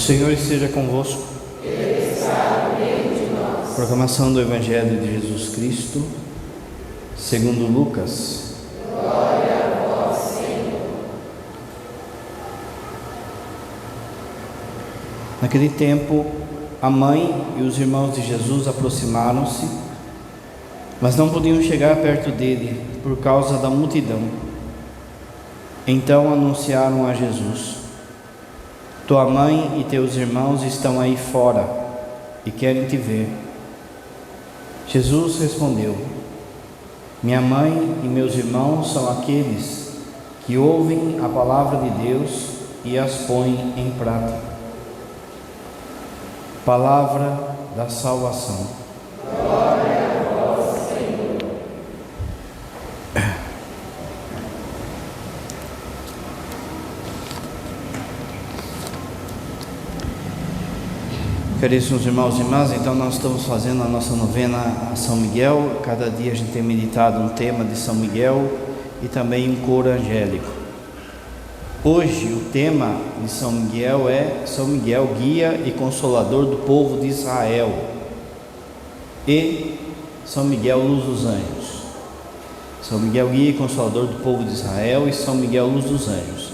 Senhor esteja convosco. Ele está no meio de nós. Proclamação do Evangelho de Jesus Cristo, segundo Lucas. Glória a vós, Senhor. Naquele tempo, a mãe e os irmãos de Jesus aproximaram-se, mas não podiam chegar perto dele por causa da multidão. Então anunciaram a Jesus: tua mãe e teus irmãos estão aí fora e querem te ver. Jesus respondeu: minha mãe e meus irmãos são aqueles que ouvem a palavra de Deus e as põem em prática. Palavra da salvação. Glória a vós, Senhor. Caríssimos irmãos e irmãs, então nós estamos fazendo a nossa novena a São Miguel. Cada dia a gente tem meditado um tema de São Miguel e também um coro angélico. Hoje o tema de São Miguel é São Miguel, guia e consolador do povo de Israel, e São Miguel, luz dos anjos. São Miguel, guia e consolador do povo de Israel, e São Miguel, luz dos anjos.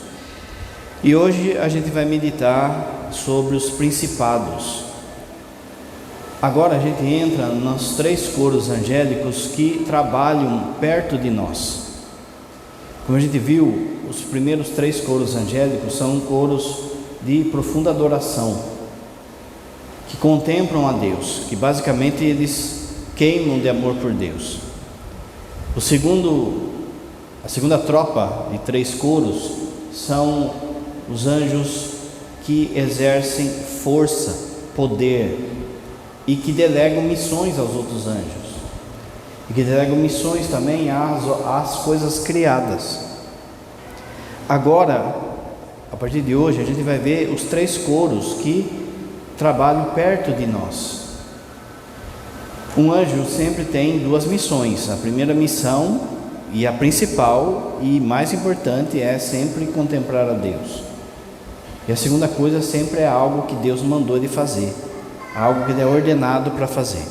E hoje a gente vai meditar sobre os principados. Agora a gente entra nos 3 coros angélicos que trabalham perto de nós. Como a gente viu, os primeiros 3 coros angélicos são coros de profunda adoração, que contemplam a Deus, que basicamente eles queimam de amor por Deus. A segunda tropa de 3 coros são os anjos que exercem força, poder, e que delegam missões aos outros anjos, e que delegam missões também às coisas criadas. Agora, a partir de hoje, a gente vai ver os 3 coros que trabalham perto de nós. Um anjo sempre tem 2 missões. A primeira missão, e a principal e mais importante, é sempre contemplar a Deus. E a segunda coisa sempre é algo que Deus mandou ele fazer, algo que ele é ordenado para fazer.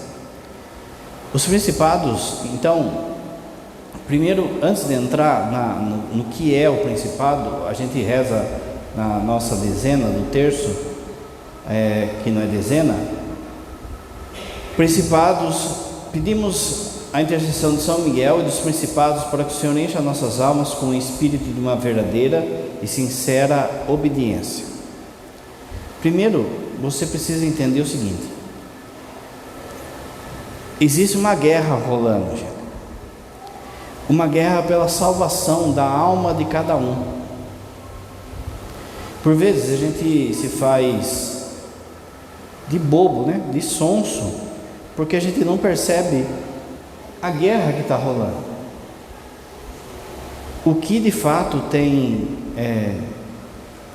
Os principados, então, primeiro, antes de entrar no que é o principado, a gente reza na nossa dezena do terço, que não é dezena. Principados, pedimos a intercessão de São Miguel e dos principados para que o Senhor encha nossas almas com o espírito de uma verdadeira e sincera obediência. Primeiro, você precisa entender o seguinte: existe uma guerra rolando, gente. Uma guerra pela salvação da alma de cada um. Por vezes a gente se faz de bobo, de sonso, porque a gente não percebe a guerra que está rolando. O que de fato tem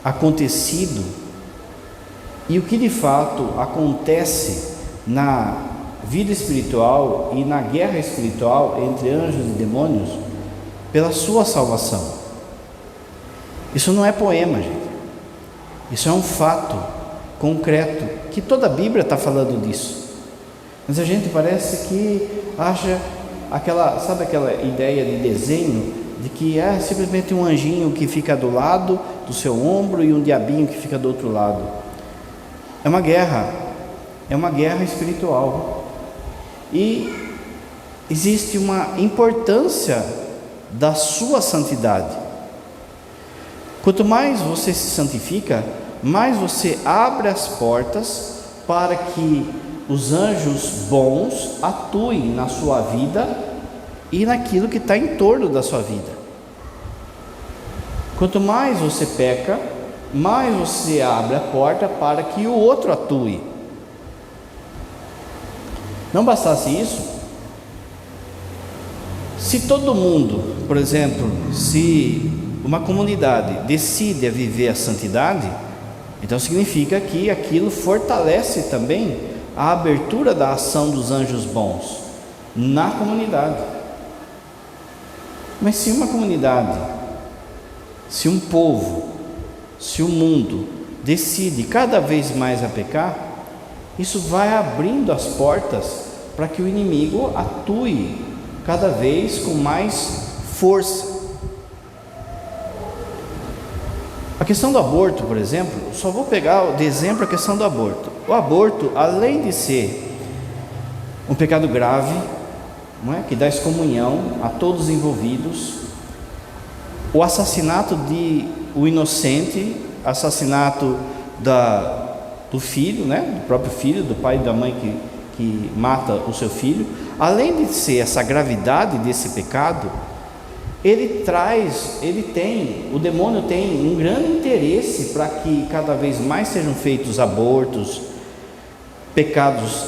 acontecido e o que de fato acontece na vida espiritual e na guerra espiritual entre anjos e demônios pela sua salvação. Isso não é poema, gente. Isso é um fato concreto, que toda a Bíblia está falando disso. Mas a gente parece que acha sabe aquela ideia de desenho, de que é simplesmente um anjinho que fica do lado do seu ombro e um diabinho que fica do outro lado. É uma guerra espiritual. E existe uma importância da sua santidade. Quanto mais você se santifica, mais você abre as portas para que os anjos bons atuem na sua vida e naquilo que está em torno da sua vida. Quanto mais você peca, mais você abre a porta para que o outro atue. Não bastasse isso, se todo mundo, por exemplo, se uma comunidade decide a viver a santidade, então significa que aquilo fortalece também a abertura da ação dos anjos bons na comunidade. Mas se uma comunidade, se um povo, se o mundo decide cada vez mais a pecar, isso vai abrindo as portas para que o inimigo atue cada vez com mais força. A questão do aborto, por exemplo, só vou pegar de exemplo a questão do aborto. O aborto, além de ser um pecado grave, não é? Que dá excomunhão a todos os envolvidos, o assassinato de o inocente, assassinato do filho, né? Do próprio filho, do pai e da mãe que mata o seu filho, além de ser essa gravidade desse pecado, o demônio tem um grande interesse para que cada vez mais sejam feitos abortos, pecados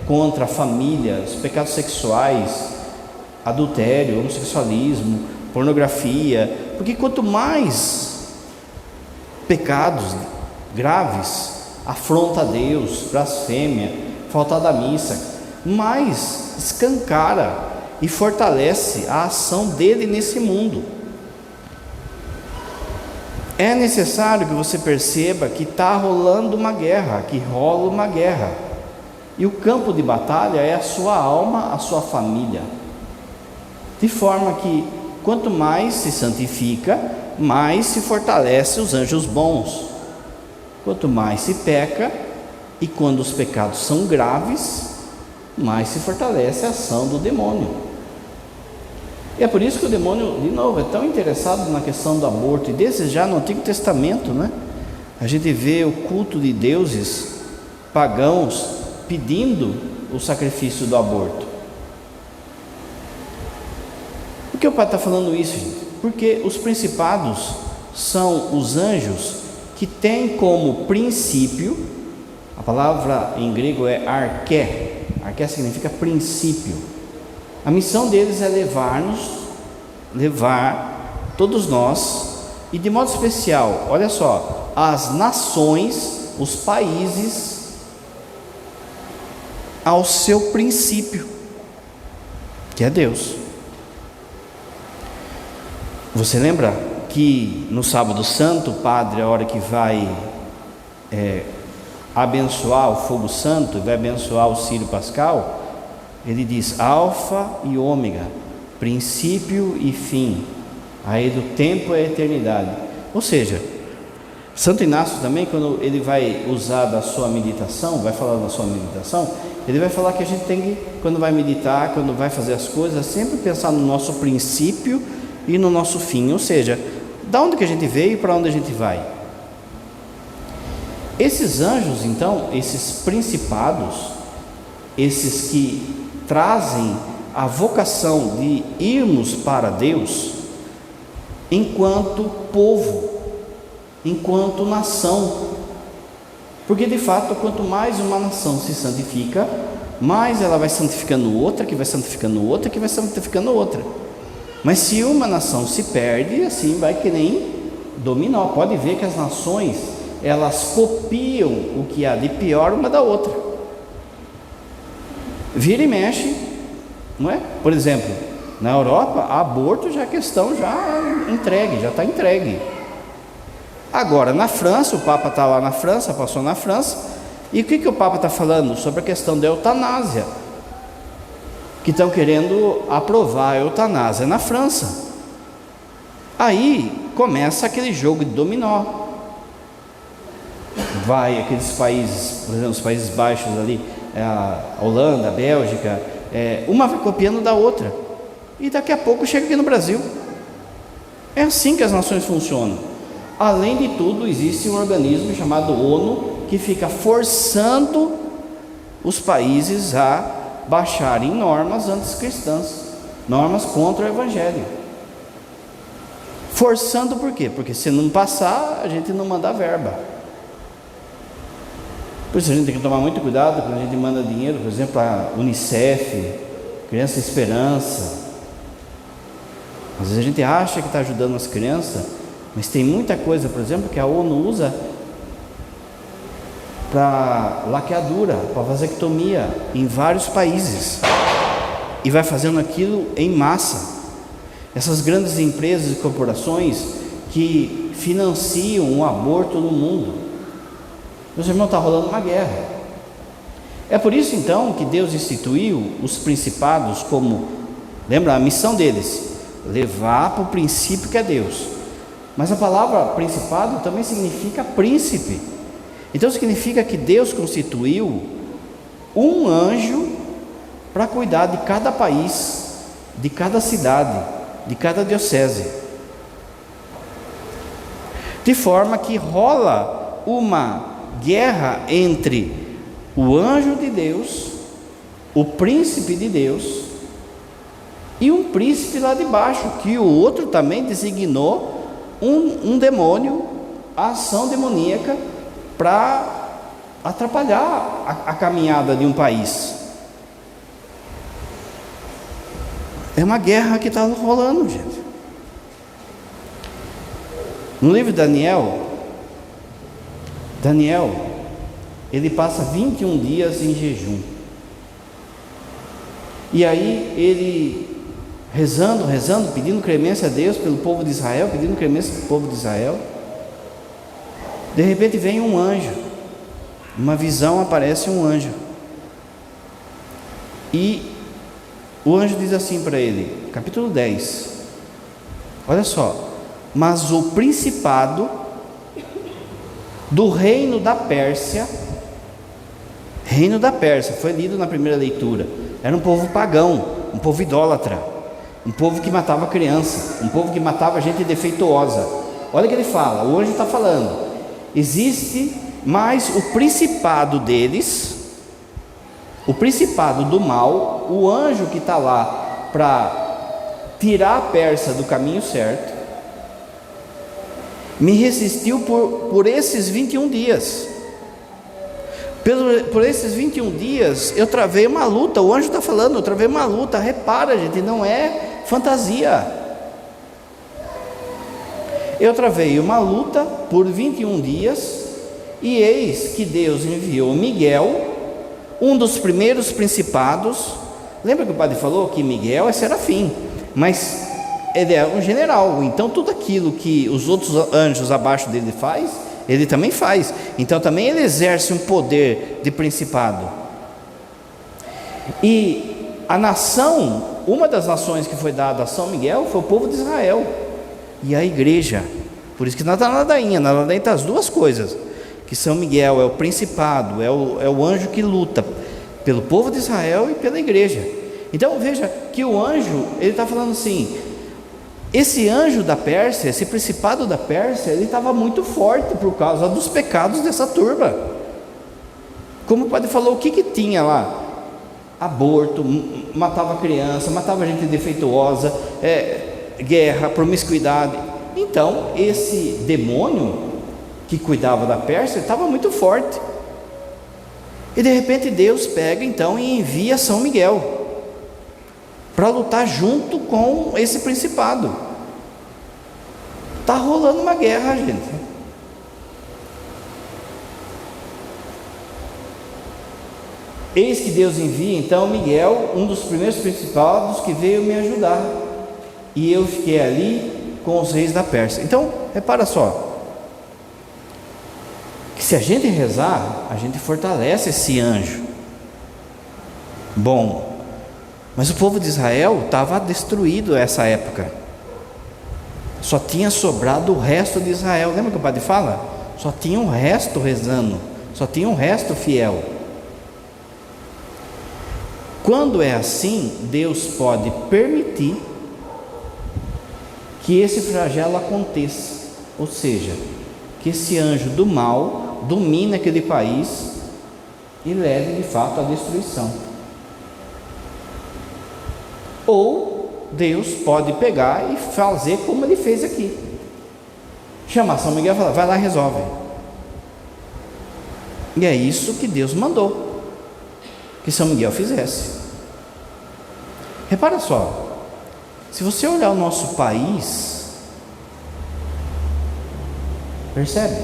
contra a família, os pecados sexuais, adultério, homossexualismo, pornografia, porque quanto mais pecados graves, afronta a Deus, blasfêmia, falta da missa, mais escancara e fortalece a ação dele nesse mundo. É necessário que você perceba que está rolando uma guerra, que rola uma guerra, e o campo de batalha é a sua alma, a sua família, de forma que quanto mais se santifica, mais se fortalece os anjos bons. Quanto mais se peca, e quando os pecados são graves, mais se fortalece a ação do demônio. E é por isso que o demônio, de novo, é tão interessado na questão do aborto. E desde já no Antigo Testamento, né? A gente vê o culto de deuses pagãos pedindo o sacrifício do aborto. Por que o Pai está falando isso, gente? Porque os principados são os anjos que têm como princípio, a palavra em grego é arché. Arché significa princípio. A missão deles é levar todos nós, e de modo especial, olha só, as nações, os países, ao seu princípio, que é Deus. Você lembra que no sábado santo, o padre, a hora que vai abençoar o fogo santo, vai abençoar o círio pascal, ele diz alfa e ômega, princípio e fim, aí do tempo é a eternidade. Ou seja, Santo Inácio também, quando ele vai usar da sua meditação, vai falar da sua meditação, ele vai falar que a gente tem que, quando vai meditar, quando vai fazer as coisas, sempre pensar no nosso princípio e no nosso fim, ou seja, da onde que a gente veio e para onde a gente vai. Esses anjos, então, esses principados, esses que trazem a vocação de irmos para Deus, enquanto povo, enquanto nação, porque de fato, quanto mais uma nação se santifica, mais ela vai santificando outra, que vai santificando outra, que vai santificando outra. Mas se uma nação se perde, assim vai que nem dominó. Pode ver que as nações, elas copiam o que há de pior uma da outra. Vira e mexe, não é? Por exemplo, na Europa, aborto já é questão já entregue, já está entregue. Agora, na França, o Papa está lá na França, passou na França, e o que o Papa está falando? Sobre a questão da eutanásia, que estão querendo aprovar a eutanásia na França. Aí começa aquele jogo de dominó. Vai aqueles países, por exemplo, os Países Baixos ali, a Holanda, a Bélgica, uma vai copiando da outra, e daqui a pouco chega aqui no Brasil. É assim que as nações funcionam. Além de tudo, existe um organismo chamado ONU, que fica forçando os países a baixarem normas anticristãs, normas contra o Evangelho. Forçando por quê? Porque se não passar, a gente não manda verba. Por isso a gente tem que tomar muito cuidado quando a gente manda dinheiro, por exemplo, a Unicef, Criança Esperança. Às vezes a gente acha que está ajudando as crianças, mas tem muita coisa, por exemplo, que a ONU usa para laqueadura, para vasectomia em vários países, e vai fazendo aquilo em massa. Essas grandes empresas e corporações que financiam o aborto no mundo, Meus irmãos, está rolando uma guerra. É por isso então que Deus instituiu os principados como, lembra a missão deles? Levar para o princípio que é Deus. Mas a palavra principado também significa príncipe. Então significa que Deus constituiu um anjo para cuidar de cada país, de cada cidade, de cada diocese. De forma que rola uma guerra entre o anjo de Deus, o príncipe de Deus, e um príncipe lá de baixo, que o outro também designou um demônio, a ação demoníaca, para atrapalhar a caminhada de um país. É uma guerra que está rolando, gente. No livro de Daniel, ele passa 21 dias em jejum. E aí ele rezando, pedindo clemência a Deus pelo povo de Israel, pedindo clemência para o povo de Israel. De repente vem um anjo, uma visão, aparece um anjo. E o anjo diz assim para ele, capítulo 10, olha só: mas o principado do reino da Pérsia, foi lido na primeira leitura, era um povo pagão, um povo idólatra, um povo que matava criança, um povo que matava gente defeituosa. Olha o que ele fala, o anjo está falando: existe mais o principado deles, o principado do mal, o anjo que está lá para tirar a Pérsia do caminho certo, me resistiu por esses 21 dias. Por esses 21 dias eu travei uma luta. O anjo está falando, eu travei uma luta. Repara, gente, não é fantasia. Eu travei uma luta por 21 dias, e eis que Deus enviou Miguel, um dos primeiros principados. Lembra que o padre falou que Miguel é serafim, mas ele é um general. Então tudo aquilo que os outros anjos abaixo dele faz, ele também faz. Então também ele exerce um poder de principado. E a nação, uma das nações que foi dada a São Miguel foi o povo de Israel e a igreja. Por isso que na ladainha está as duas coisas, que São Miguel é o principado, é o anjo que luta pelo povo de Israel e pela igreja. Então veja que o anjo, ele está falando assim, esse anjo da Pérsia, esse principado da Pérsia, ele estava muito forte por causa dos pecados dessa turma. Como o padre falou, o que tinha lá? Aborto, matava criança, matava gente defeituosa, guerra, promiscuidade. Então esse demônio que cuidava da Pérsia estava muito forte. E de repente Deus pega então e envia São Miguel para lutar junto com esse principado. Está rolando uma guerra, gente. Eis que Deus envia então Miguel, um dos primeiros principados, que veio me ajudar, e eu fiquei ali com os reis da Pérsia. Então, repara só, que se a gente rezar, a gente fortalece esse anjo. Bom, mas o povo de Israel estava destruído nessa época. Só tinha sobrado o resto de Israel. Lembra que o padre fala? Só tinha um resto rezando, só tinha um resto fiel. Quando é assim, Deus pode permitir que esse flagelo aconteça, ou seja, que esse anjo do mal domine aquele país e leve de fato à destruição. Ou Deus pode pegar e fazer como ele fez aqui, chamar São Miguel e falar: vai lá e resolve. E é isso que Deus mandou que São Miguel fizesse. Repara só, se você olhar o nosso país, percebe?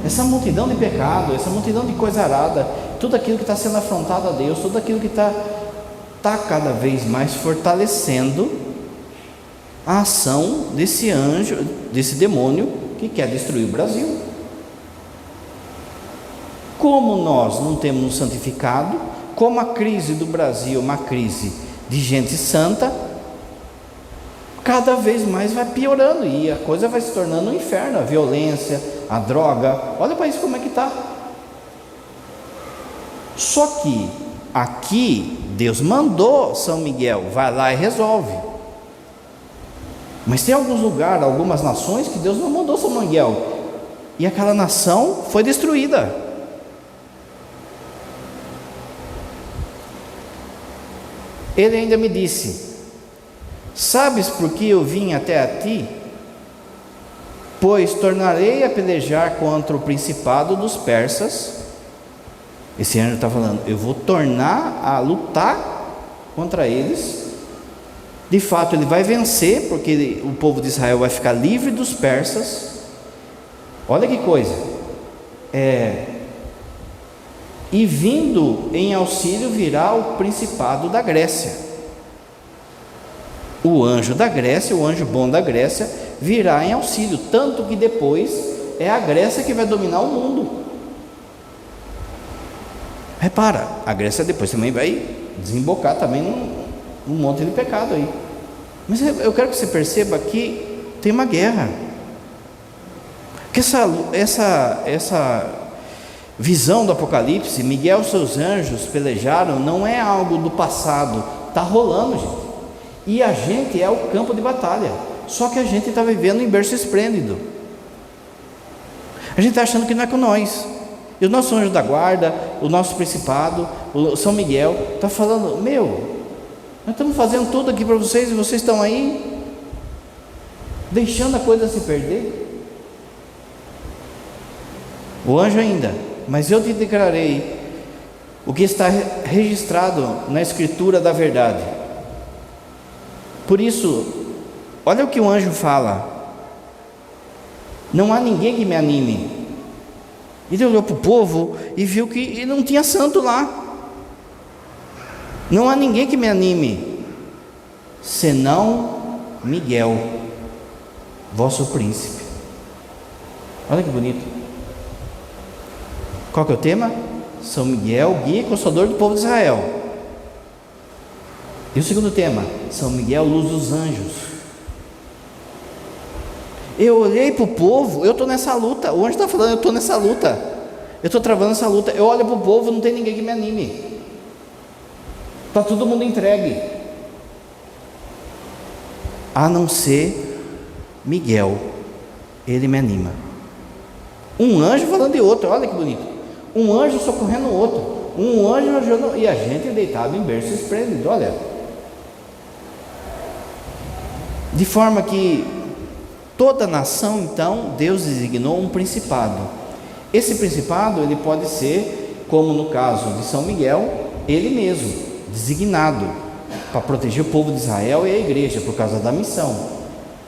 Essa multidão de pecado, essa multidão de coisa arada, tudo aquilo que está sendo afrontado a Deus, tudo aquilo que está cada vez mais fortalecendo a ação desse anjo, desse demônio que quer destruir o Brasil. como nós não temos nos santificado, como a crise do Brasil é uma crise de gente santa, cada vez mais vai piorando e a coisa vai se tornando um inferno, a violência, a droga. Olha para isso como é que está. Só que aqui Deus mandou São Miguel, vai lá e resolve. Mas tem alguns lugares, algumas nações que Deus não mandou São Miguel, e aquela nação foi destruída. Ele ainda me disse: sabes por que eu vim até a ti? Pois tornarei a pelejar contra o principado dos persas. Esse anjo está falando, eu vou tornar a lutar contra eles. De fato ele vai vencer, porque o povo de Israel vai ficar livre dos persas. Olha que coisa, e vindo em auxílio virá o principado da Grécia. O anjo da Grécia, o anjo bom da Grécia, virá em auxílio, tanto que depois é a Grécia que vai dominar o mundo. Repara, a Grécia depois também vai desembocar também num monte de pecado aí. Mas eu quero que você perceba que tem uma guerra, que essa visão do Apocalipse, Miguel e seus anjos pelejaram, não é algo do passado, está rolando, gente. E a gente é o campo de batalha, só que a gente está vivendo em berço esplêndido. A gente está achando que não é com nós. E o nosso anjo da guarda, o nosso principado, o São Miguel, está falando: nós estamos fazendo tudo aqui para vocês e vocês estão aí deixando a coisa se perder. O anjo ainda: mas eu te declarei o que está registrado na escritura da verdade. Por isso, olha o que o anjo fala: não há ninguém que me anime. Ele olhou para o povo e viu que não tinha santo lá. Não há ninguém que me anime, senão Miguel, vosso príncipe. Olha que bonito. Qual que é o tema? São Miguel, guia e consolador do povo de Israel. E o segundo tema? São Miguel, luz dos anjos. Eu olhei para o povo, eu estou nessa luta. O anjo está falando, eu estou nessa luta, eu estou travando essa luta. Eu olho para o povo, não tem ninguém que me anime. Está todo mundo entregue, a não ser Miguel. Ele me anima. Um anjo falando de outro, olha que bonito. Um anjo socorrendo o outro, um anjo ajudando, e a gente deitado em berço esplêndido. Olha, de forma que toda nação, então, Deus designou um principado. Esse principado, ele pode ser, como no caso de São Miguel, ele mesmo, designado para proteger o povo de Israel e a igreja, por causa da missão.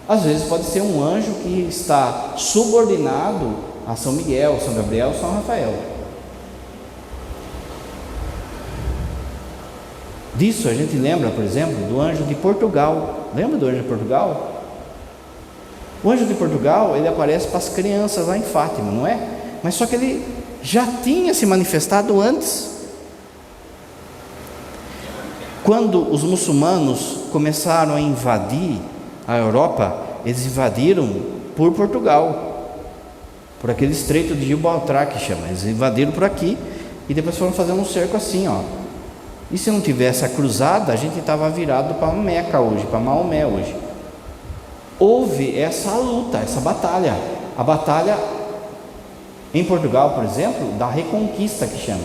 Às vezes pode ser um anjo que está subordinado a São Miguel, São Gabriel, São Rafael. Disso a gente lembra, por exemplo, do anjo de Portugal. Lembra do anjo de Portugal? O anjo de Portugal, ele aparece para as crianças lá em Fátima, não é? Mas só que ele já tinha se manifestado antes. Quando os muçulmanos começaram a invadir a Europa, eles invadiram por Portugal, por aquele estreito de Gibraltar que chama. Eles invadiram por aqui e depois foram fazendo um cerco assim, ó. E se não tivesse a cruzada, a gente estava virado para Meca hoje, para Maomé hoje. Houve essa luta, essa batalha. A batalha em Portugal, por exemplo, da Reconquista que chama.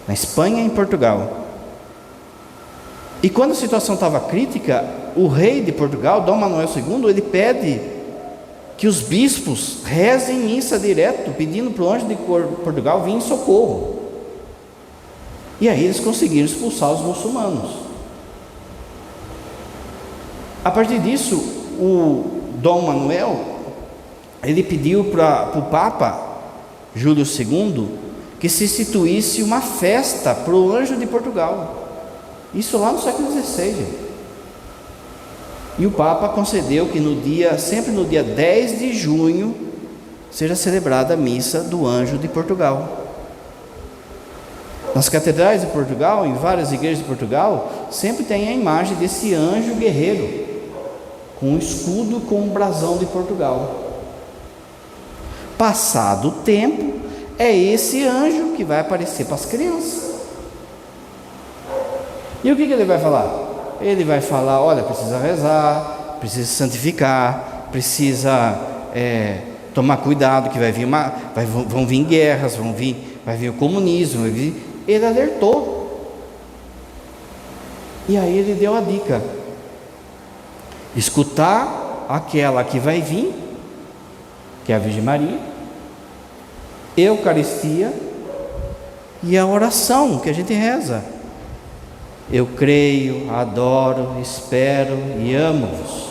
Na Espanha e em Portugal. E quando a situação estava crítica, o rei de Portugal, Dom Manuel II, ele pede que os bispos rezem missa direto, pedindo para o anjo de Portugal vir em socorro. E aí eles conseguiram expulsar os muçulmanos. A partir disso, o Dom Manuel, ele pediu para o Papa Júlio II que se instituísse uma festa para o anjo de Portugal. Isso lá no século XVI. E o Papa concedeu que sempre no dia 10 de junho, seja celebrada a missa do anjo de Portugal. Nas catedrais de Portugal, em várias igrejas de Portugal, sempre tem a imagem desse anjo guerreiro, com um escudo com um brasão de Portugal. Passado o tempo, é esse anjo que vai aparecer para as crianças. E o que ele vai falar? Ele vai falar: olha, precisa rezar, precisa santificar, precisa tomar cuidado, que vão vir guerras, vai vir o comunismo, Ele alertou. E aí ele deu a dica: escutar aquela que vai vir, que é a Virgem Maria, Eucaristia e a oração que a gente reza. Eu creio, adoro, espero e amo-vos.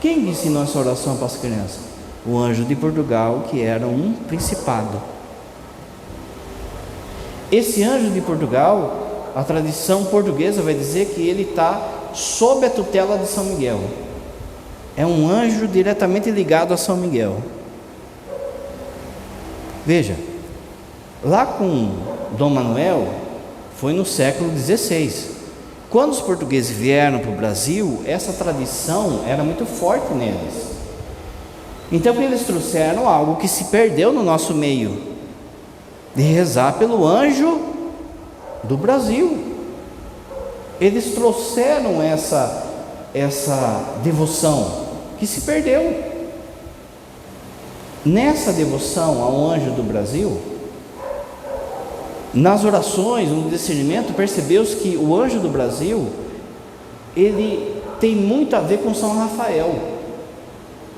Quem ensinou essa oração para as crianças? O anjo de Portugal, que era um principado. Esse anjo de Portugal, a tradição portuguesa vai dizer que ele está sob a tutela de São Miguel. É um anjo diretamente ligado a São Miguel. Veja, lá com Dom Manuel, foi no século XVI. Quando os portugueses vieram para o Brasil, essa tradição era muito forte neles. Então eles trouxeram algo que se perdeu no nosso meio, de rezar pelo anjo do Brasil. Eles trouxeram essa devoção que se perdeu. Nessa devoção ao anjo do Brasil, nas orações, no discernimento, percebeu-se que o anjo do Brasil, ele tem muito a ver com São Rafael.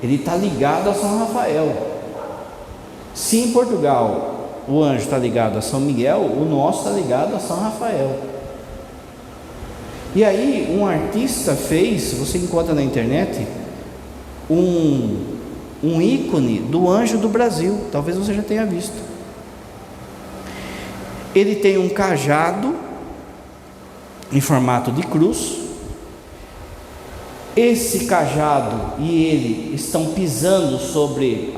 Ele está ligado a São Rafael. Se em Portugal o anjo está ligado a São Miguel, o nosso está ligado a São Rafael. E aí um artista fez, você encontra na internet, um ícone do anjo do Brasil. Talvez você já tenha visto. Ele tem um cajado em formato de cruz. Esse cajado e ele estão pisando sobre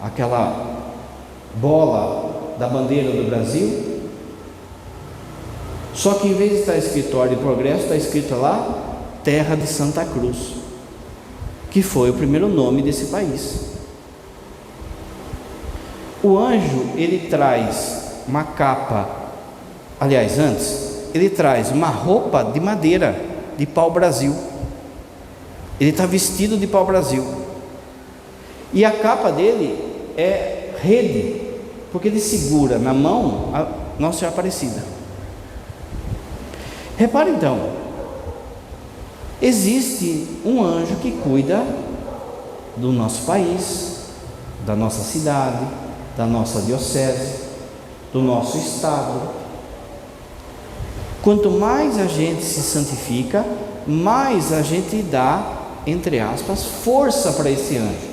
aquela bola da bandeira do Brasil. Só que em vez de estar escrito Ordem e Progresso, está escrito lá Terra de Santa Cruz, que foi o primeiro nome desse país. O anjo, ele traz uma capa, aliás, antes, ele traz uma roupa de madeira, de pau-brasil. Ele está vestido de pau-brasil. E a capa dele é rede, porque ele segura na mão a Nossa Senhora Aparecida. Repare então, existe um anjo que cuida do nosso país, da nossa cidade, da nossa diocese, do nosso estado. Quanto mais a gente se santifica, mais a gente dá, entre aspas, força para esse anjo.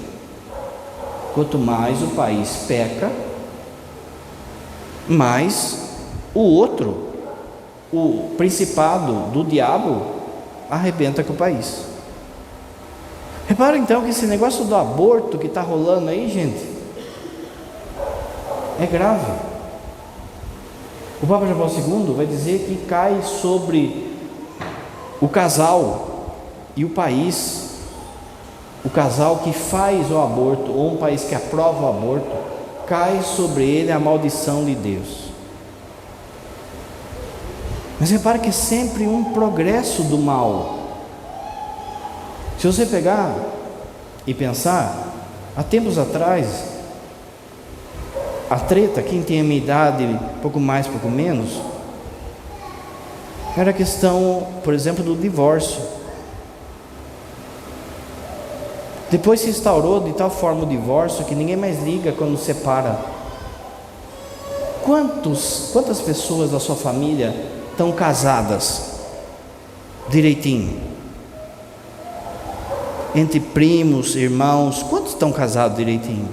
Quanto mais o país peca, mais o outro, o principado do diabo, arrebenta com o país. Repara então que esse negócio do aborto que está rolando aí, gente, é grave. O Papa João Paulo II vai dizer que cai sobre o casal e o país. O casal que faz o aborto, ou um país que aprova o aborto, cai sobre ele a maldição de Deus. Mas repare que é sempre um progresso do mal. Se você pegar e pensar, há tempos atrás, a treta, quem tem a minha idade, pouco mais, pouco menos, era a questão, por exemplo, do divórcio. Depois se instaurou de tal forma o divórcio que ninguém mais liga quando separa. Quantas pessoas da sua família estão casadas direitinho? Entre primos, irmãos, quantos estão casados direitinho?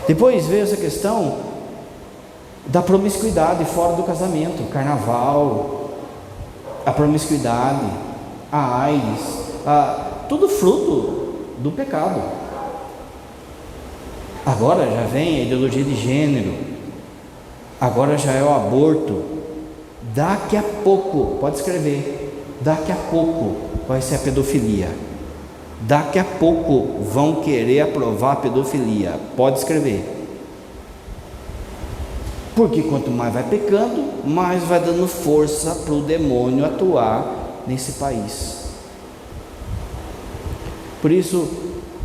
Depois veio essa questão da promiscuidade fora do casamento, o carnaval, a promiscuidade, a AIDS, tudo fruto do pecado. Agora já vem a ideologia de gênero. Agora já é o aborto. Daqui a pouco, pode escrever, daqui a pouco vai ser a pedofilia. Daqui a pouco vão querer aprovar a pedofilia. Pode escrever. Porque quanto mais vai pecando, mais vai dando força para o demônio atuar nesse país. Por isso,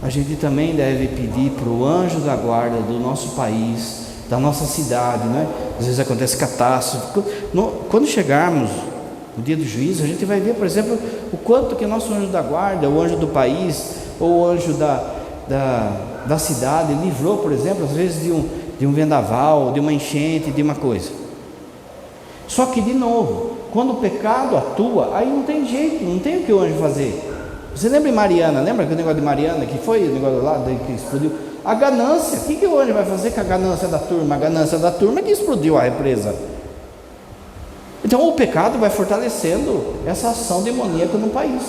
a gente também deve pedir para o anjo da guarda do nosso país, da nossa cidade, né? Às vezes acontece catástrofe. Quando chegarmos no dia do juízo, a gente vai ver, por exemplo, o quanto que nosso anjo da guarda, o anjo do país, ou o anjo da cidade, livrou, por exemplo, às vezes de um vendaval, de uma enchente, de uma coisa. Só que, de novo, quando o pecado atua, aí não tem jeito, não tem o que o anjo fazer. Você lembra de Mariana? Lembra aquele negócio de Mariana, que foi o negócio lá, que explodiu? A ganância, o que o anjo vai fazer com a ganância da turma? A ganância da turma é que explodiu a represa. Então o pecado vai fortalecendo essa ação demoníaca no país.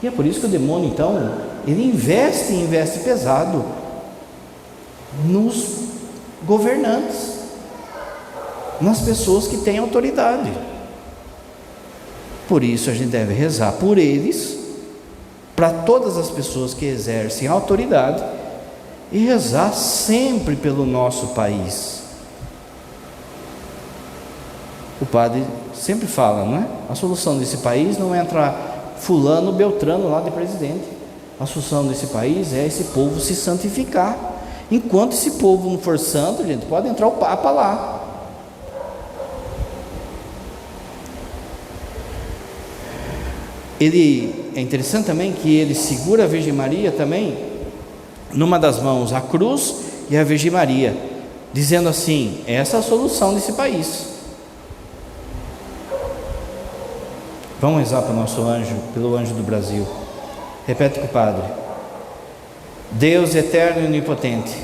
E é por isso que o demônio, então, ele investe pesado nos governantes, nas pessoas que têm autoridade. Por isso a gente deve rezar por eles, para todas as pessoas que exercem autoridade, e rezar sempre pelo nosso país. O padre sempre fala, não é? A solução desse país não é entrar fulano, beltrano lá de presidente. A solução desse país é esse povo se santificar. Enquanto esse povo não for santo, gente, pode entrar o Papa lá. Ele é interessante também que ele segura a Virgem Maria também numa das mãos, a cruz e a Virgem Maria, dizendo assim: essa é a solução desse país. Vamos rezar para o nosso anjo, pelo anjo do Brasil. Repete com o padre: Deus eterno e onipotente,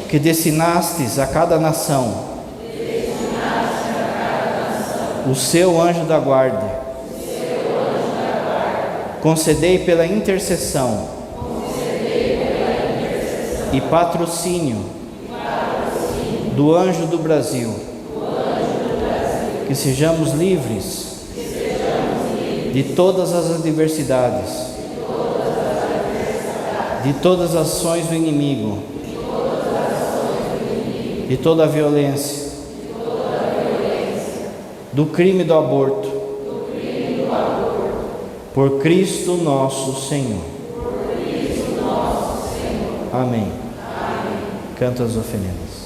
que destinastes a cada nação o seu anjo da guarda, concedei pela intercessão e patrocínio do anjo do Brasil, que sejamos livres de todas as adversidades, de todas as ações do inimigo, de toda a violência, do crime do aborto, por Cristo nosso Senhor. Amém. Canta as oferendas.